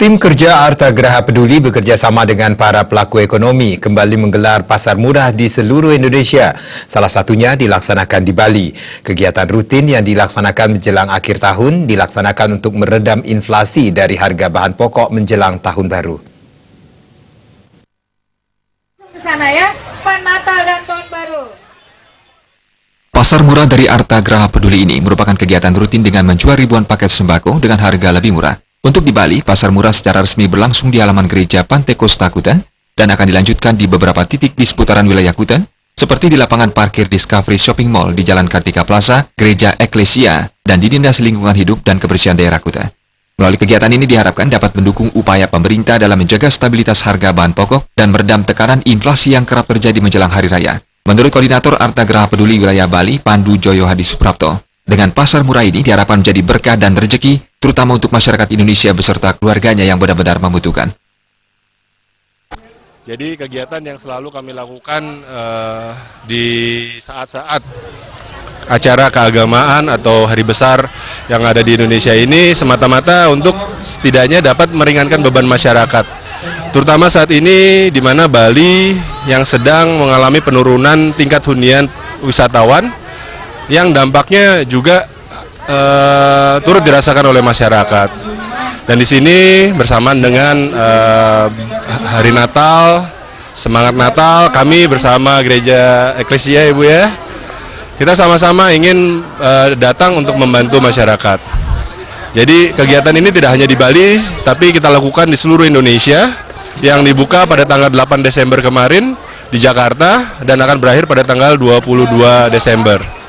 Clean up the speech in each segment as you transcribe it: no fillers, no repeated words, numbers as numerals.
Tim kerja Arta Graha Peduli bekerjasama dengan para pelaku ekonomi kembali menggelar pasar murah di seluruh Indonesia. Salah satunya dilaksanakan di Bali. Kegiatan rutin yang dilaksanakan menjelang akhir tahun dilaksanakan untuk meredam inflasi dari harga bahan pokok menjelang tahun baru. Ke sana ya, Pan Natal dan Tahun Baru. Pasar murah dari Arta Graha Peduli ini merupakan kegiatan rutin dengan menjual ribuan paket sembako dengan harga lebih murah. Untuk di Bali, pasar murah secara resmi berlangsung di halaman gereja Pantai Costa Kuta dan akan dilanjutkan di beberapa titik di seputaran wilayah Kuta, seperti di lapangan parkir Discovery Shopping Mall di Jalan Kartika Plaza, Gereja Eklesia, dan di Dinas Lingkungan Hidup dan Kebersihan Daerah Kuta. Melalui kegiatan ini diharapkan dapat mendukung upaya pemerintah dalam menjaga stabilitas harga bahan pokok dan meredam tekanan inflasi yang kerap terjadi menjelang Hari Raya. Menurut Koordinator Arta Graha Peduli Wilayah Bali, Pandu Joyo Hadi Suprapto, dengan pasar murah ini diharapkan menjadi berkah dan rezeki, terutama untuk masyarakat Indonesia beserta keluarganya yang benar-benar membutuhkan. Jadi kegiatan yang selalu kami lakukan di saat-saat acara keagamaan atau hari besar yang ada di Indonesia ini semata-mata untuk setidaknya dapat meringankan beban masyarakat. Terutama saat ini di mana Bali yang sedang mengalami penurunan tingkat hunian wisatawan yang dampaknya juga turut dirasakan oleh masyarakat. Dan di sini bersamaan dengan Hari Natal, semangat Natal, kami bersama Gereja Eklesia, Ibu ya, kita sama-sama ingin datang untuk membantu masyarakat. Jadi kegiatan ini tidak hanya di Bali, tapi kita lakukan di seluruh Indonesia, yang dibuka pada tanggal 8 Desember kemarin di Jakarta dan akan berakhir pada tanggal 22 Desember.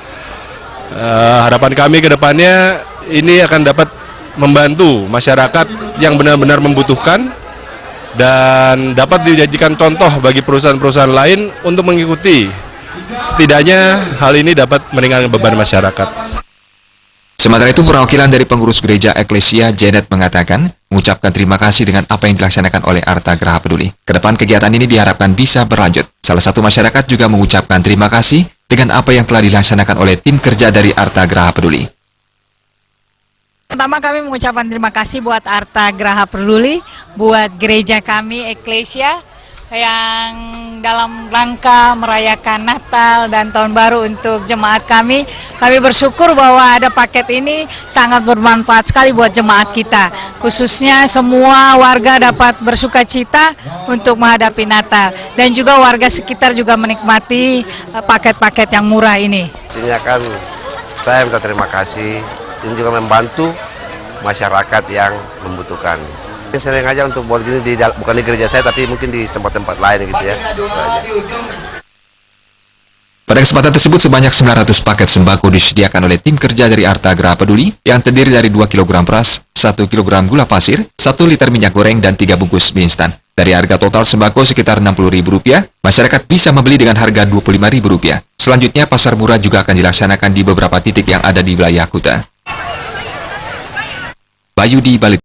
Harapan kami ke depannya ini akan dapat membantu masyarakat yang benar-benar membutuhkan dan dapat dijadikan contoh bagi perusahaan-perusahaan lain untuk mengikuti. Setidaknya hal ini dapat meringankan beban masyarakat. Sementara itu, perwakilan dari pengurus gereja Eklesia, Janet, mengatakan mengucapkan terima kasih dengan apa yang dilaksanakan oleh Arta Graha Peduli. Kedepan kegiatan ini diharapkan bisa berlanjut. Salah satu masyarakat juga mengucapkan terima kasih dengan apa yang telah dilaksanakan oleh tim kerja dari Arta Graha Peduli. Pertama kami mengucapkan terima kasih buat Arta Graha Peduli, buat gereja kami Eklesia yang dalam rangka merayakan Natal dan Tahun Baru untuk jemaat kami. Kami bersyukur bahwa ada paket ini sangat bermanfaat sekali buat jemaat kita. Khususnya semua warga dapat bersuka cita untuk menghadapi Natal. Dan juga warga sekitar juga menikmati paket-paket yang murah ini. Ini akan saya minta terima kasih dan juga membantu masyarakat yang membutuhkan. Sering aja untuk buat gini bukan di gereja saya tapi mungkin di tempat-tempat lain gitu ya. Pada kesempatan tersebut sebanyak 900 paket sembako disediakan oleh tim kerja dari Arta Graha Peduli yang terdiri dari 2 kg beras, 1 kg gula pasir, 1 liter minyak goreng, dan 3 bungkus mie instan. Dari harga total sembako sekitar Rp60.000, masyarakat bisa membeli dengan harga Rp25.000. Selanjutnya pasar murah juga akan dilaksanakan di beberapa titik yang ada di wilayah Kuta. Bayu di Bali.